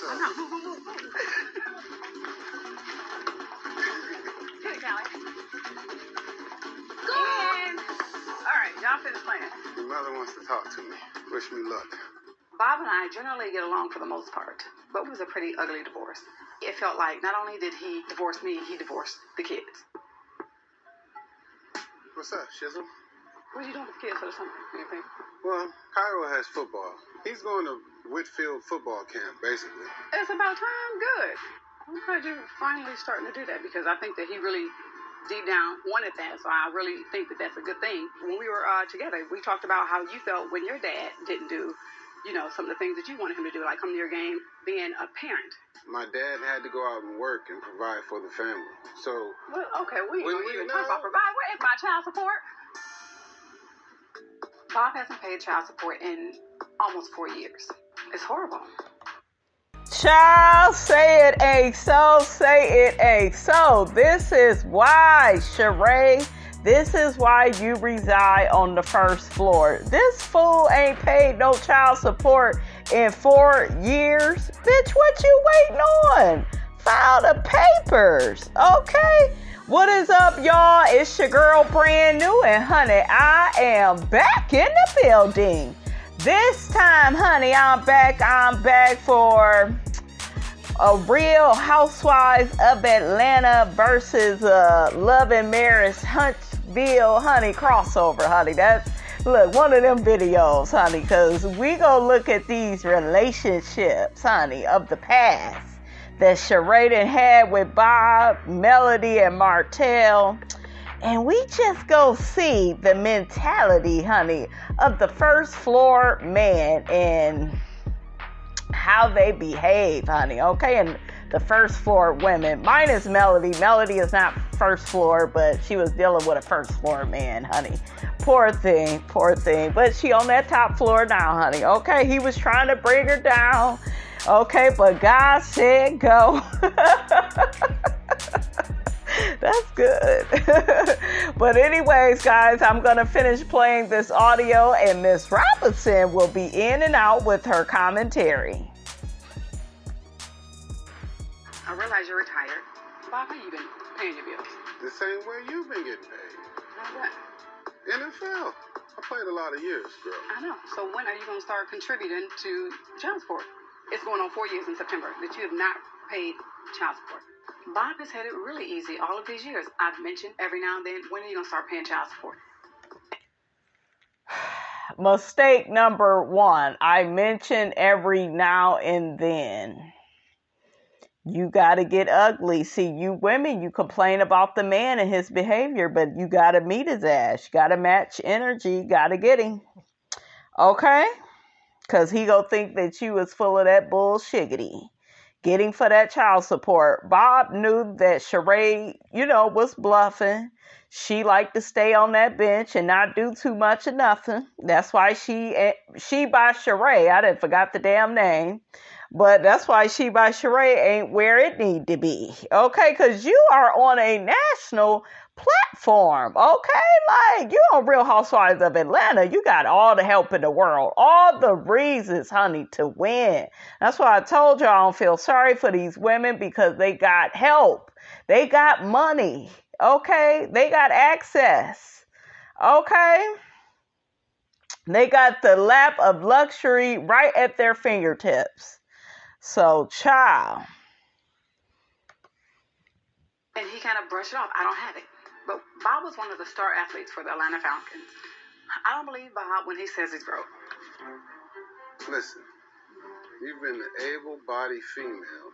I know. Get it, Callie. Go on. All right, y'all finished playing. Your mother wants to talk to me. Wish me luck. Bob and I generally get along for the most part, but it was a pretty ugly divorce. It felt like not only did he divorce me, he divorced the kids. What's up, Shizzle? What are you doing with the kids for the summer? Anything? Well, Cairo has football. He's going to Whitfield football camp, basically. It's about time. Good. I'm glad you're finally starting to do that because I think that he really deep down wanted that. So I really think that that's a good thing. When we were together, we talked about how you felt when your dad didn't do, some of the things that you wanted him to do, like come to your game, being a parent. My dad had to go out and work and provide for the family. So... Well, okay, we even talk about provide. Where is my child support? Bob hasn't paid child support in almost 4 years. It's horrible. Child, say it ain't so, say it ain't so. This is why, Sheree. This is why you reside on the first floor. This fool ain't paid no child support in 4 years. Bitch, what you waiting on? File the papers, okay? What is up, y'all? It's your girl, Brand New, and honey, I am back in the building. This time, honey, I'm back for a Real Housewives of Atlanta versus Love and Marriage Huntsville, honey, crossover, honey. That's, look, one of them videos, honey, because we gonna look at these relationships, honey, of the past that Sheree done had with Bob, Melody, and Martell. And we just go see the mentality, honey, of the first floor man and how they behave, honey, okay? And the first floor women, minus Melody. Melody is not first floor, but she was dealing with a first floor man, honey. Poor thing. But she on that top floor now, honey, okay? He was trying to bring her down, okay? But God said go. That's good. But anyways, guys, I'm going to finish playing this audio and Miss Robinson will be in and out with her commentary. I realize you're retired. Bob, how you been paying your bills? The same way you've been getting paid. How's that? NFL. I played a lot of years, girl. I know. So when are you going to start contributing to child support? It's going on 4 years in September that you have not paid child support. Bob has had it really easy all of these years. I've mentioned every now and then, when are you going to start paying child support? Mistake number one. I mention every now and then. You got to get ugly. See, you women, you complain about the man and his behavior, but you got to meet his ass. You got to match energy. Got to get him. Okay? Because he gonna think that you was full of that bullshiggity. Getting for that child support. Bob knew that Sheree, was bluffing. She liked to stay on that bench and not do too much of nothing. That's why she by Sheree, I didn't forgot the damn name. But that's why She by Sheree ain't where it need to be. Okay, because you are on a national platform. Okay, like you on Real Housewives of Atlanta. You got all the help in the world. All the reasons, honey, to win. That's why I told you I don't feel sorry for these women because they got help. They got money. Okay, they got access. Okay. They got the lap of luxury right at their fingertips. So, child. And he kind of brushed it off. I don't have it. But Bob was one of the star athletes for the Atlanta Falcons. I don't believe Bob when he says he's broke. Listen, you've been an able-bodied female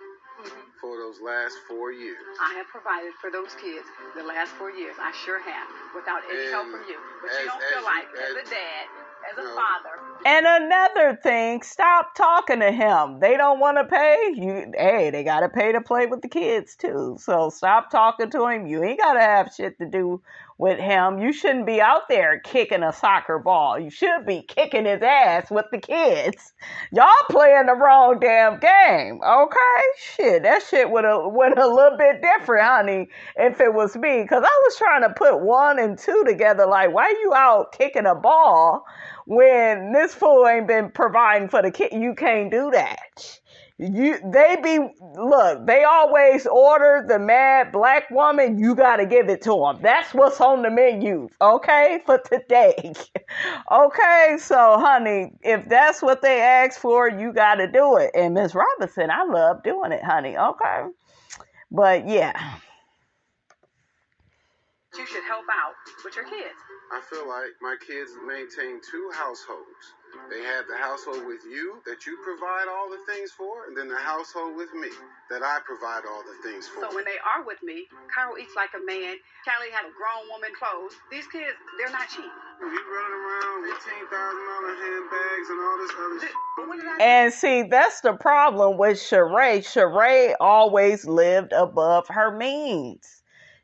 for those last 4 years. I have provided for those kids the last 4 years. I sure have, without any help from you. But you don't feel like, as a dad, as a father. And another thing, stop talking to him. They don't want to pay you. Hey, they got to pay to play with the kids too. So stop talking to him. You ain't got to have shit to do with him. You shouldn't be out there kicking a soccer ball. You should be kicking his ass with the kids. Y'all playing the wrong damn game. Okay? Shit, that shit would have went a little bit different, honey, if it was me. Because I was trying to put 1 and 2 together. Like, why you out kicking a ball when this fool ain't been providing for the kid? You can't do that. They always order the mad black woman. You got to give it to them. That's what's on the menu, okay, for today. Okay, so honey, if that's what they ask for, you got to do it. And Miss Robinson, I love doing it, honey, okay? But yeah. You should help out with your kids. I feel like my kids maintain two households. They have the household with you that you provide all the things for, and then the household with me that I provide all the things for. So when they are with me, Carl eats like a man. Callie had a grown woman clothes. These kids, they're not cheap. You running around $18,000 handbags and all this other shit. And see, that's the problem with Sheree. Sheree always lived above her means.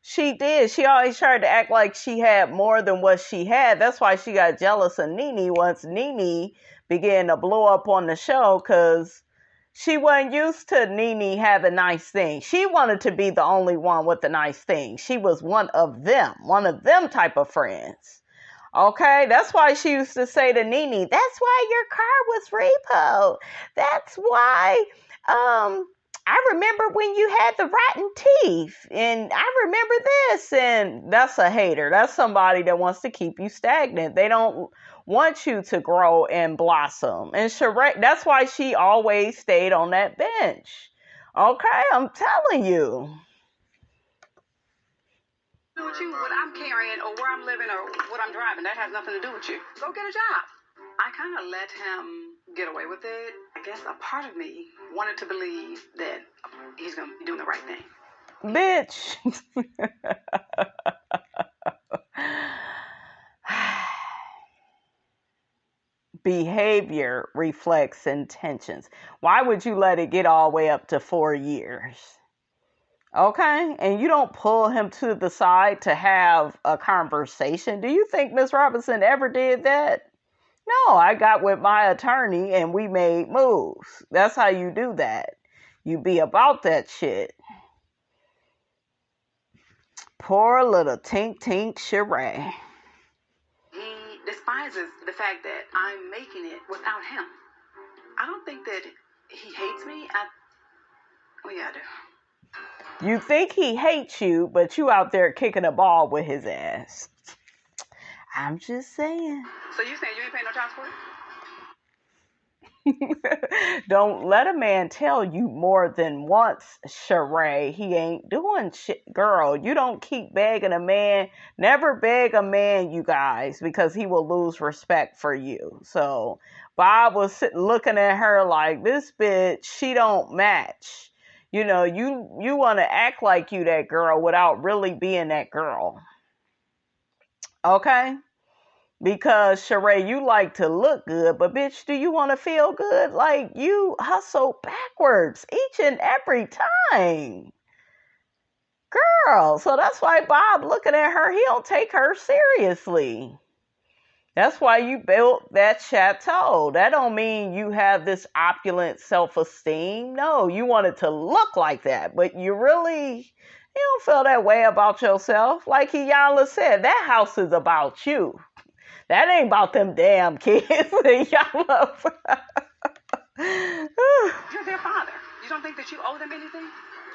She did. She always tried to act like she had more than what she had. That's why she got jealous of Nene once Nene began to blow up on the show, because she wasn't used to Nene having nice things. She wanted to be the only one with the nice things. She was one of them type of friends. Okay, that's why she used to say to Nene, that's why your car was repo. That's why, I remember when you had the rotten teeth, and I remember this, and that's a hater. That's somebody that wants to keep you stagnant. They don't want you to grow and blossom. And Sheree, that's why she always stayed on that bench. Okay, I'm telling you. With you, what I'm carrying, or where I'm living, or what I'm driving, that has nothing to do with you. Go get a job. I kind of let him get away with it. I guess a part of me wanted to believe that he's going to be doing the right thing. Bitch. Behavior reflects intentions. Why would you let it get all the way up to 4 years? Okay? And you don't pull him to the side to have a conversation. Do you think Miss Robinson ever did that? No, I got with my attorney and we made moves. That's how you do that. You be about that shit. Poor little tink Sheree. He despises the fact that I'm making it without him. I don't think that he hates me. Yeah, I do. You think he hates you, but you out there kicking a ball with his ass. I'm just saying. So you saying you ain't paying no child support? Don't let a man tell you more than once, Sheree, he ain't doing shit. Girl, you don't keep begging a man. Never beg a man, you guys, because he will lose respect for you. So Bob was looking at her like, this bitch, she don't match. You know, you want to act like you that girl without really being that girl. Okay? Because, Sheree, you like to look good, but bitch, do you want to feel good? Like, you hustle backwards each and every time. Girl, so that's why Bob looking at her, he don't take her seriously. That's why you built that chateau. That don't mean you have this opulent self-esteem. No, you want it to look like that, but you don't feel that way about yourself. Like Iyanla said, that house is about you. That ain't about them damn kids. Iyanla. You're their father. You don't think that you owe them anything?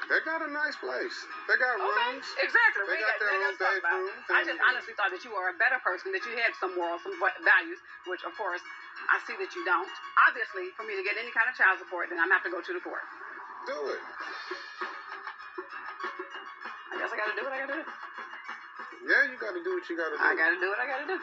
They got a nice place. They got rooms. Exactly. They got their own bedroom. I just honestly thought that you were a better person, that you had some morals, some values, which, of course, I see that you don't. Obviously, for me to get any kind of child support, then I'm going to have to go to the court. Do it. I guess I got to do what I got to do. Yeah, you got to do what you got to do. I got to do what I got to do.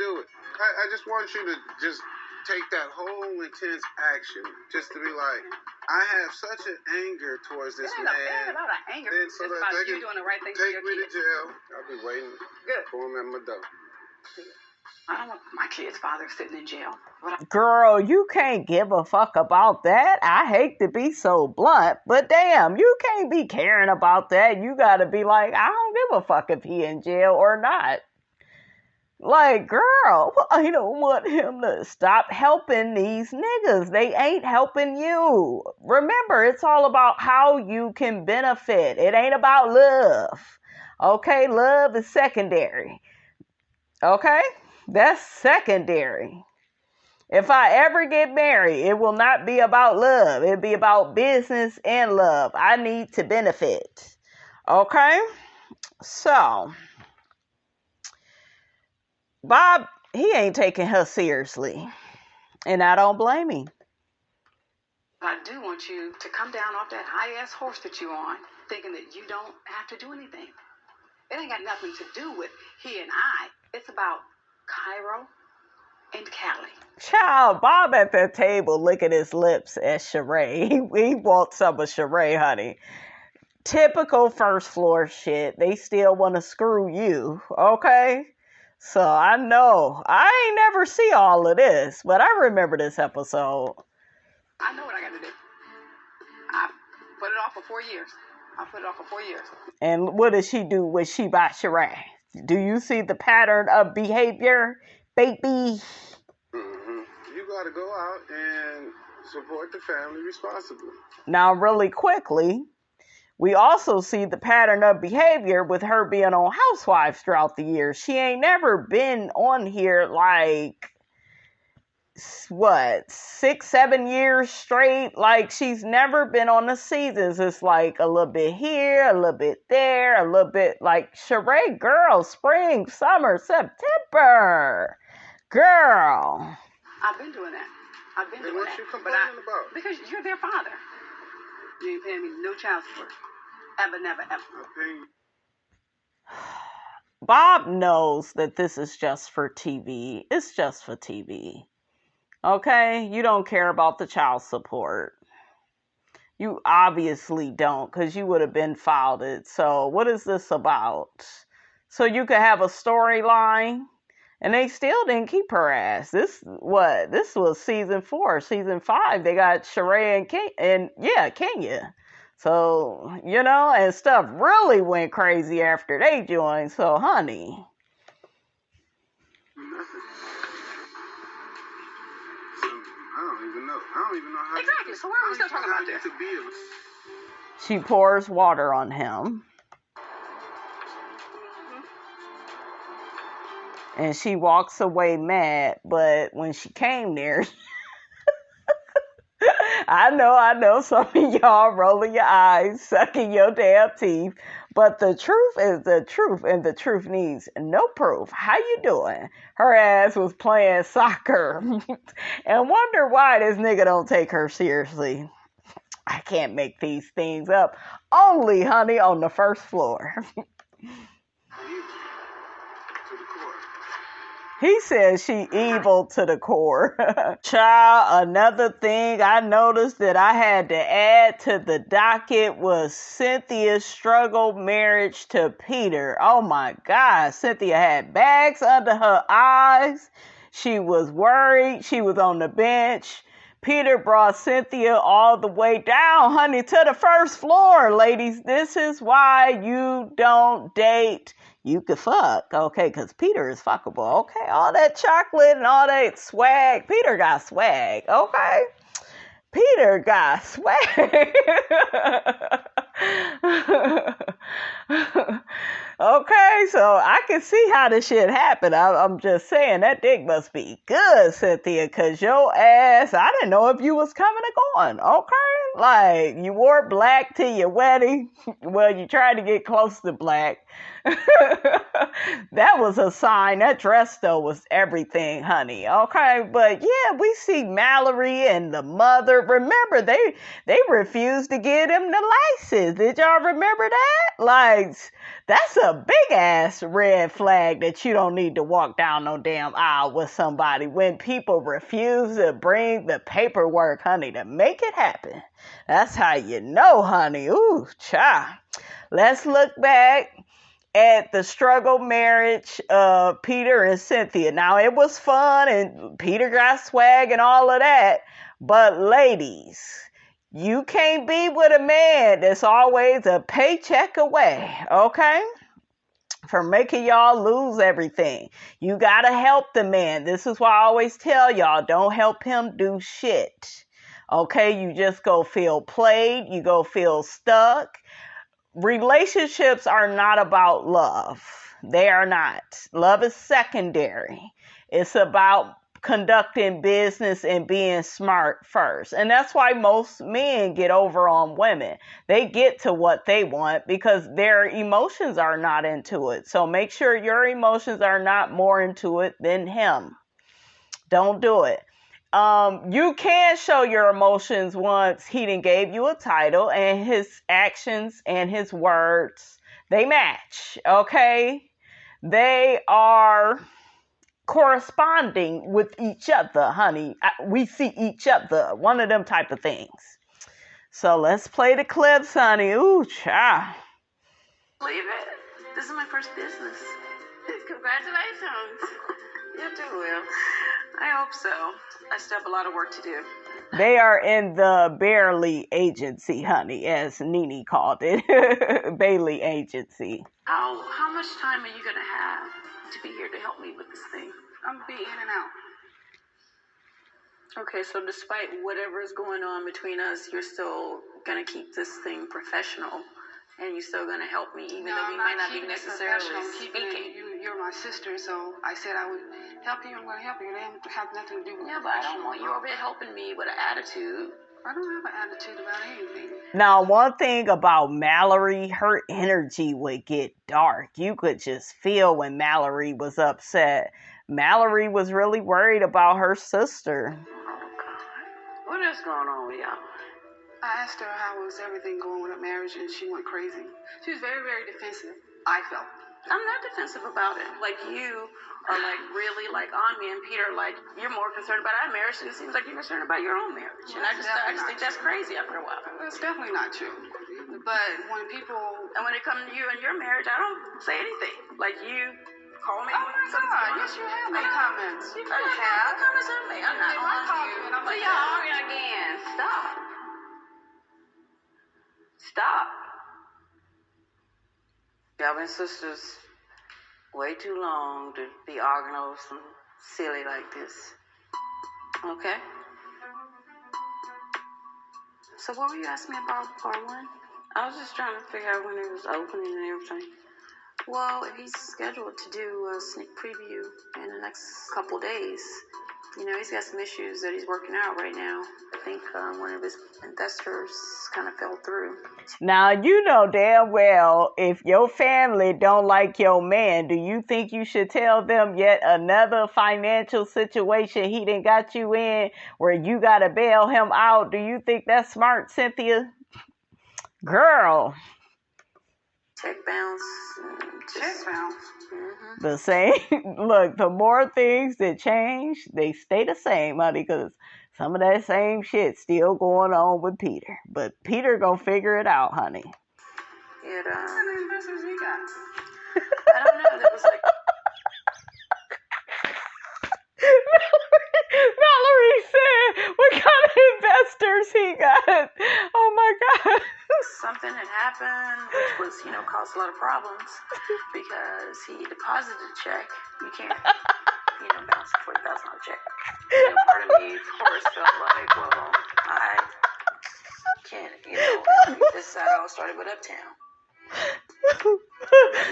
Do it. I just want you to just take that whole intense action just to be like, I have such an anger towards this man. It ain't about anger. Then so it's that about they you can doing the right thing take for your me kids. to jail. I'll be waiting for him at my door. I don't want my kid's father sitting in jail. Girl, you can't give a fuck about that. I hate to be so blunt, but damn, you can't be caring about that. You gotta be like, I don't give a fuck if he in jail or not. Like, girl, I don't want him to stop helping these niggas. They ain't helping you. Remember, it's all about how you can benefit. It ain't about love. Okay? Love is secondary. Okay? That's secondary. If I ever get married, it will not be about love. It'll be about business and love. I need to benefit. Okay? So, Bob, he ain't taking her seriously. And I don't blame him. I do want you to come down off that high-ass horse that you're on, thinking that you don't have to do anything. It ain't got nothing to do with he and I. It's about Cairo and Callie. Child, Bob at the table licking his lips at Sheree. He wants some of Sheree, honey. Typical first floor shit. They still want to screw you, okay? So I know. I ain't never see all of this, but I remember this episode. I know what I got to do. I put it off for 4 years. And what does she do when she by Sheree? Do you see the pattern of behavior, baby? Mm-hmm. You got to go out and support the family responsibly. Now, really quickly, we also see the pattern of behavior with her being on Housewives throughout the years. She ain't never been on here like, 6-7 years straight. Like, she's never been on the seasons. It's like a little bit here, a little bit there, a little bit like Sheree, girl, spring, summer, September, girl. I've been doing that. And what you complaining about? Because you're their father. You ain't paying me no child support. Ever, never, ever. Bob knows that this is just for TV. It's just for TV. Okay? You don't care about the child support. You obviously don't, because you would have been filed it. So what is this about? So you could have a storyline, and they still didn't keep her ass. This was season 4. Season 5, they got Sheree and Kenya. So, and stuff really went crazy after they joined. So, honey. I don't even know how. Exactly. So why are we still talking about this? She pours water on him. And she walks away mad, but when she came there, I know some of y'all rolling your eyes, sucking your damn teeth, but the truth is the truth, and the truth needs no proof. How you doing? Her ass was playing soccer, and wonder why this nigga don't take her seriously. I can't make these things up. Only, honey, on the first floor. He says she evil to the core. Child, another thing I noticed that I had to add to the docket was Cynthia's struggle marriage to Peter. Oh my God. Cynthia had bags under her eyes. She was worried. She was on the bench. Peter brought Cynthia all the way down, honey, to the first floor, ladies. This is why you don't date. You could fuck, okay, because Peter is fuckable, okay? All that chocolate and all that swag. Peter got swag, okay? Peter got swag. Okay, so I can see how this shit happened. I'm just saying that dick must be good, Cynthia, because your ass, I didn't know if you was coming or going, okay? Like, you wore black to your wedding. Well, you tried to get close to black. That was a sign. That dress, though, was everything, honey, okay? But, yeah, we see Mallory and the mother. Remember, they refused to give him the license. Did y'all remember that? Like, that's a big-ass red flag that you don't need to walk down no damn aisle with somebody when people refuse to bring the paperwork, honey, to make it happen. That's how you know, honey. Ooh, child. Let's look back at the struggle marriage of Peter and Cynthia. Now, it was fun, and Peter got swag and all of that. But, ladies, you can't be with a man that's always a paycheck away, okay? For making y'all lose everything. You gotta help the man. This is why I always tell y'all, don't help him do shit. Okay? You just go feel played. You go feel stuck. Relationships are not about love. They are not. Love is secondary. It's about conducting business and being smart first. And that's why most men get over on women. They get to what they want because their emotions are not into it. So make sure your emotions are not more into it than him. Don't do it. You can show your emotions once he done gave you a title and his actions and his words, they match, okay? They are corresponding with each other, honey. We see each other, one of them type of things. So let's play the clips, honey. Ooh, child. Believe it. This is my first business. Congratulations. You do well. I hope so. I still have a lot of work to do. They are in the Barely agency, honey, as Nene called it. Bailey agency. How much time are you going to have to be here to help me with this thing? I'm gonna be in and out. Okay, so despite whatever is going on between us, you're still going to keep this thing professional, and you're still going to help me, even though we might not be necessarily speaking. You're my sister, so I said I would help you. I'm going to help you. It don't have nothing to do with Yeah, but I don't want you over here helping me with an attitude. I don't have an attitude about anything. Now, one thing about Mallory, her energy would get dark. You could just feel when Mallory was upset. Mallory was really worried about her sister. Oh, God. What is going on with y'all? I asked her how was everything going with her marriage, and she went crazy. She was very, very defensive, I felt. I'm not defensive about it. Like, you are, like, really, like, on me, and Peter, like, you're more concerned about our marriage, and it seems like you're concerned about your own marriage. And I just think that's crazy after a while. That's definitely not true. But when people... And when it comes to you and your marriage, I don't say anything. Like, you call me. Oh, my God. Yes, you have made comments. You have. What comments have made? I'm not on you. But y'all arguing again. Stop. Y'all been sisters way too long to be arguing over some silly like this. Okay? So what were you asking me about part one? I was just trying to figure out when it was opening and everything. Well, if he's scheduled to do a sneak preview in the next couple days, you know, he's got some issues that he's working out right now. I think one of his investors kind of fell through. Now, you know damn well, if your family don't like your man, do you think you should tell them yet another financial situation he done got you in where you got to bail him out? Do you think that's smart, Cynthia? Girl. Check bounce. Check bounce. Mm-hmm. The same. Look, the more things that change, they stay the same, honey, because some of that same shit still going on with Peter. But Peter gonna figure it out, honey. What kind of investors he got? I don't know. There was like... Valerie said, what kind of investors he got? Oh my God. Something had happened, which was, you know, caused a lot of problems because he deposited a check. You can't, you know, bounce a $40,000 check. You know, part of me, of course, felt like, well, I can't, you know, this all started with Uptown.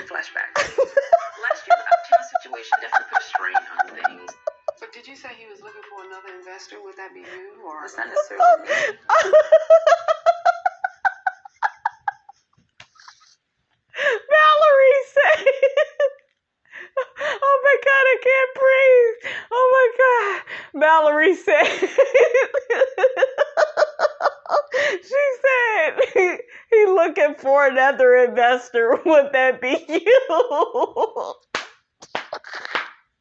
Flashback. Last year, the Uptown situation definitely put a strain on things. But did you say he was looking for another investor? Would that be you? Or it's not necessarily me. Valerie said, oh my God, I can't breathe. Oh my God. Valerie said, she said, he looking for another investor. Would that be you?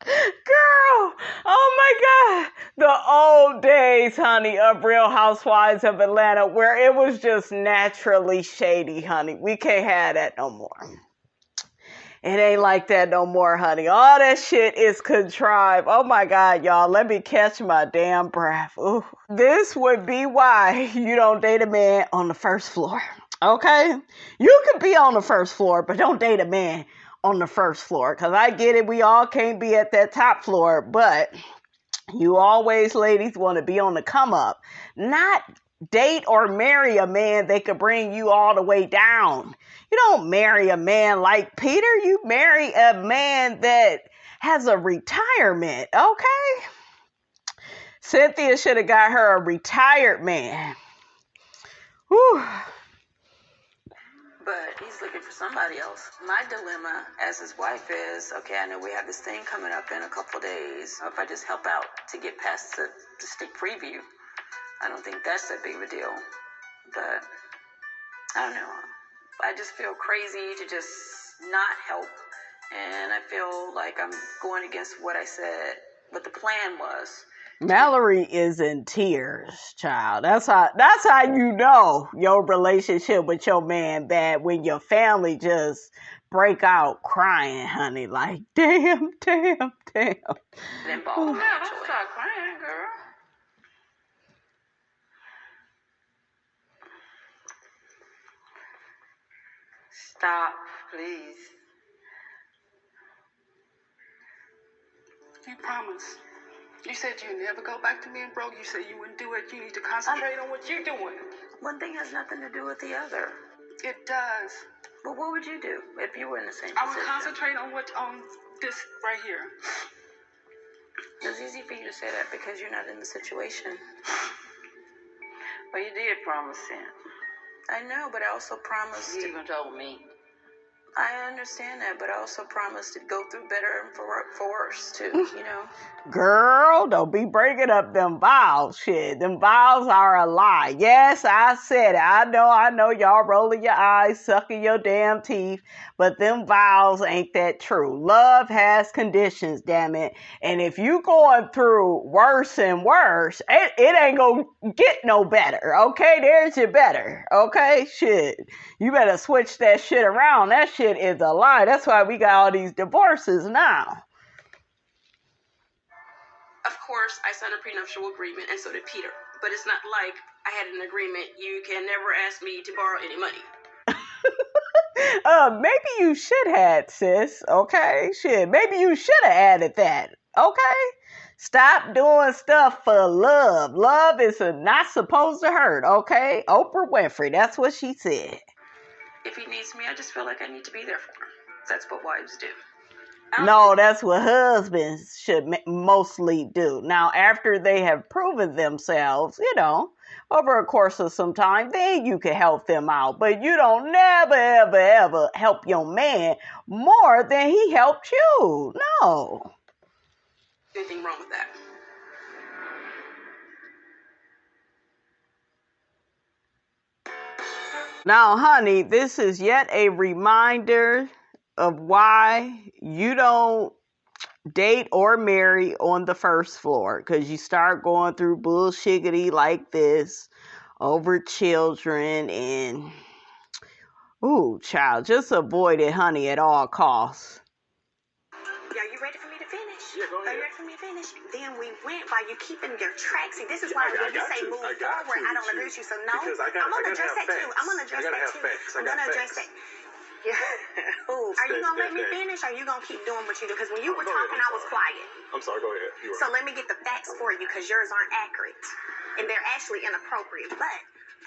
Girl, oh my God. The old days, honey, of Real Housewives of Atlanta, where it was just naturally shady, honey. We can't have that no more. It ain't like that no more, honey. All that shit is contrived. Oh my God, y'all. Let me catch my damn breath. Ooh. This would be why you don't date a man on the first floor. Okay? You could be on the first floor, but don't date a man on the first floor. Because I get it. We all can't be at that top floor. But you always, ladies, want to be on the come up. Not date or marry a man that could bring you all the way down. You don't marry a man like Peter. You marry a man that has a retirement, okay? Cynthia should have got her a retired man. Whew. But he's looking for somebody else. My dilemma as his wife is, okay, I know we have this thing coming up in a couple days. If I just help out to get past the sneak preview, I don't think that's that big of a deal. But I don't know. I just feel crazy to just not help. And I feel like I'm going against what I said, what the plan was. Mallory is in tears, child. That's how you know your relationship with your man bad, when your family just break out crying, honey. Like, damn. Then ball Don't start crying, girl. Stop, please. You promised. You said you'd never go back to being broke. You said you wouldn't do it. You need to concentrate on what you're doing. One thing has nothing to do with the other. It does. But what would you do if you were in the same I would position? concentrate on this right here. It's easy for you to say that because you're not in the situation. Well, you did promise him. I know, but I also promised You even told me. I understand that, but I also promised to go through better and for worse, too, you know? Girl, don't be breaking up them vows. Shit, them vows are a lie. Yes, I said it. I know y'all rolling your eyes, sucking your damn teeth, but them vows ain't that true. Love has conditions, damn it. And if you going through worse and worse, it ain't gonna get no better, okay? There's your better, okay? Shit. You better switch that shit around. That shit is a lie. That's why we got all these divorces now. Of course, I signed a prenuptial agreement, and so did Peter. But it's not like I had an agreement. You can never ask me to borrow any money. Maybe you should have, sis. Okay, shit. Maybe you should have added that. Okay, stop doing stuff for love. Love is not supposed to hurt. Okay, Oprah Winfrey. That's what she said. If he needs me, I just feel like I need to be there for him. That's what wives do. No, that's what husbands should mostly do. Now, after they have proven themselves, over a course of some time, then you can help them out. But you don't never, ever, ever help your man more than he helped you. No. Anything wrong with that? Now, honey, this is yet a reminder of why you don't date or marry on the first floor, because you start going through bullshiggity like this over children and child, just avoid it, honey, at all costs. Are you ready for me to finish? Yeah, go ahead. Are you ready for me to finish? Then we went while you keeping your track. See, this is why when you say move forward, I don't agree with you. So no, I'm gonna address that too. I'm gonna address that too. I'm gonna address that. Yeah. Are you gonna let me finish? Or are you gonna keep doing what you do? Because when you were talking, I was quiet. I'm sorry, go ahead. So let me get the facts for you, because yours aren't accurate. And they're actually inappropriate. But,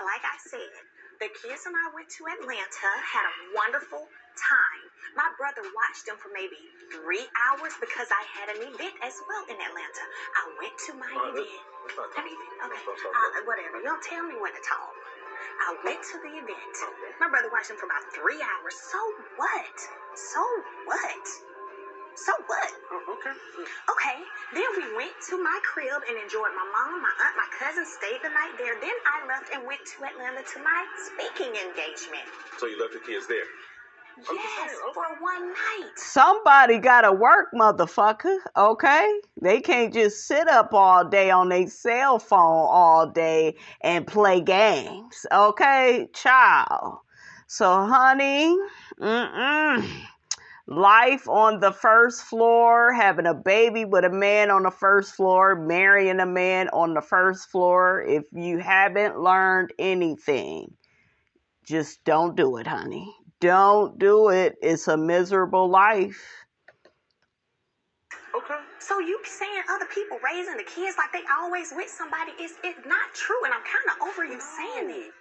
like I said, the kids and I went to Atlanta, had a wonderful time. My brother watched them for maybe 3 hours because I had an event as well in Atlanta. I went to my event. Whatever. You don't tell me when to talk. I went to the event. My brother watched them for about 3 hours. So what? So what? So what? Okay. Okay, then we went to my crib and enjoyed my mom, my aunt, my cousin, stayed the night there. Then I left and went to Atlanta to my speaking engagement. So you left the kids there? Yes, for one night. Somebody gotta work, motherfucker, okay? They can't just sit up all day on their cell phone all day and play games, okay? Child. So, honey, life on the first floor, having a baby with a man on the first floor, marrying a man on the first floor. If you haven't learned anything, just don't do it, honey. Don't do it. It's a miserable life. Okay. So you saying other people raising the kids like they always with somebody is not true, and I'm kind of over you saying it.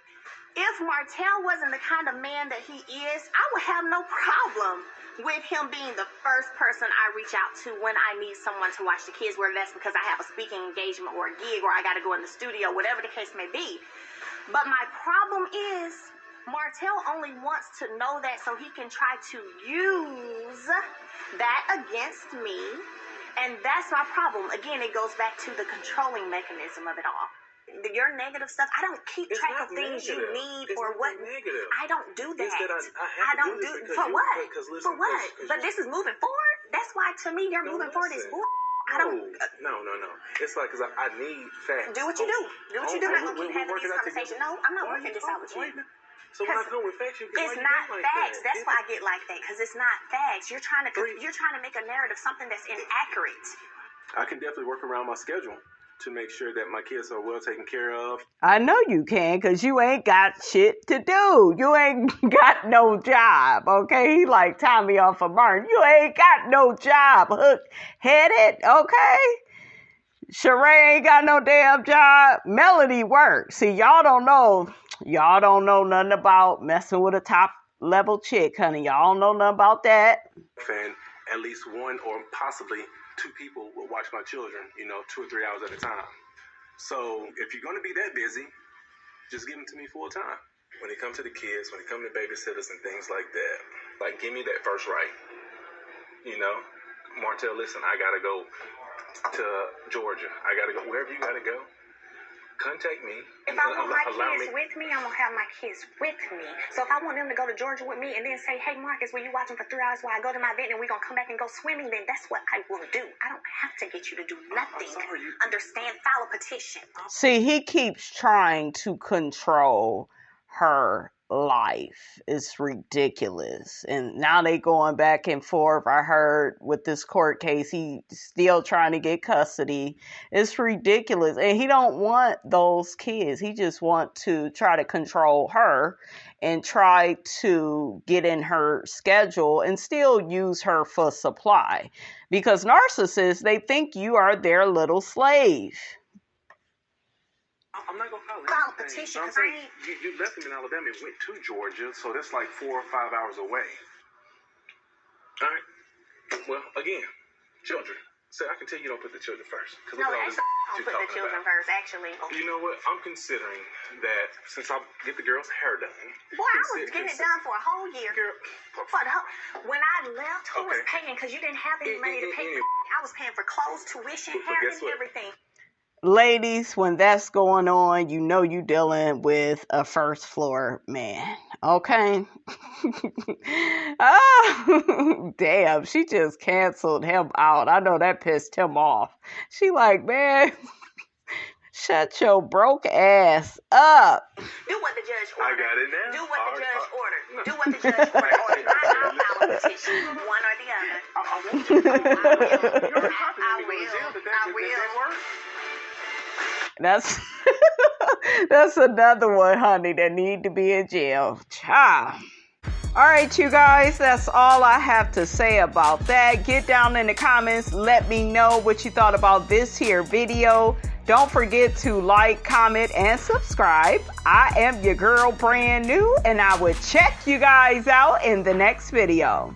If Martell wasn't the kind of man that he is, I would have no problem with him being the first person I reach out to when I need someone to watch the kids, whether that's because I have a speaking engagement or a gig or I got to go in the studio, whatever the case may be. But my problem is Martell only wants to know that so he can try to use that against me. And that's my problem. Again, it goes back to the controlling mechanism of it all. Your negative stuff, I don't keep track of things you need or what. Negative. I don't do that. I don't do for what? For what? But this is moving forward. That's why to me, you're moving forward is bull. I don't. No. It's like because I need facts. Do what you do. Do what you do. I'm not gonna keep having this conversation. No, I'm not working this out with you. So when I come with facts, it's not facts. That's why I get like that because it's not facts. You're trying to make a narrative something that's inaccurate. I can definitely work around my schedule to make sure that my kids are well taken care of. I know you can, because you ain't got shit to do. You ain't got no job, okay? He like Tommy off of Martin. You ain't got no job, hook-headed, okay? Sheree ain't got no damn job. Melody works. See, y'all don't know nothing about messing with a top-level chick, honey. Y'all don't know nothing about that. And at least one or possibly two people will watch my children, 2 or 3 hours at a time. So if you're going to be that busy, just give them to me full time. When it comes to the kids, when it comes to babysitters and things like that, like give me that first right. Martell, listen, I got to go to Georgia. I got to go wherever you got to go. Contact me. If I want my kids with me, I'm going to have my kids with me. So if I want them to go to Georgia with me and then say, hey, Marcus, will you watch them for 3 hours while I go to my event and we're going to come back and go swimming, then that's what I will do. I don't have to get you to do nothing. Understand? File a petition. See, he keeps trying to control her life. It's ridiculous. And now they going back and forth. I heard with this court case, he still trying to get custody. It's ridiculous. And he don't want those kids. He just want to try to control her and try to get in her schedule and still use her for supply. Because narcissists, they think you are their little slave. I'm not going to file a petition because you left him in Alabama and went to Georgia, so that's like 4 or 5 hours away. All right. Well, again, children. So I can tell you don't put the children first. No, actually, I don't put the children first, actually. You know what? I'm considering that since I get the girl's hair done. Boy, I was getting it done for a whole year. When I left, who was paying? Because you didn't have any money to pay for. I was paying for clothes, tuition, hair, and everything. Ladies, when that's going on, you know you dealing with a first floor man. Okay? Oh, damn. She just canceled him out. I know that pissed him off. She like, man, shut your broke ass up. Do what the judge ordered. I got it now. Do what the judge ordered. Do what the judge ordered. I'll file a petition, one or the other. I will. That's another one, honey, that need to be in jail. Child. All right, you guys, that's all I have to say about that. Get down in the comments. Let me know what you thought about this here video. Don't forget to like, comment, and subscribe. I am your girl, brand new, and I will check you guys out in the next video.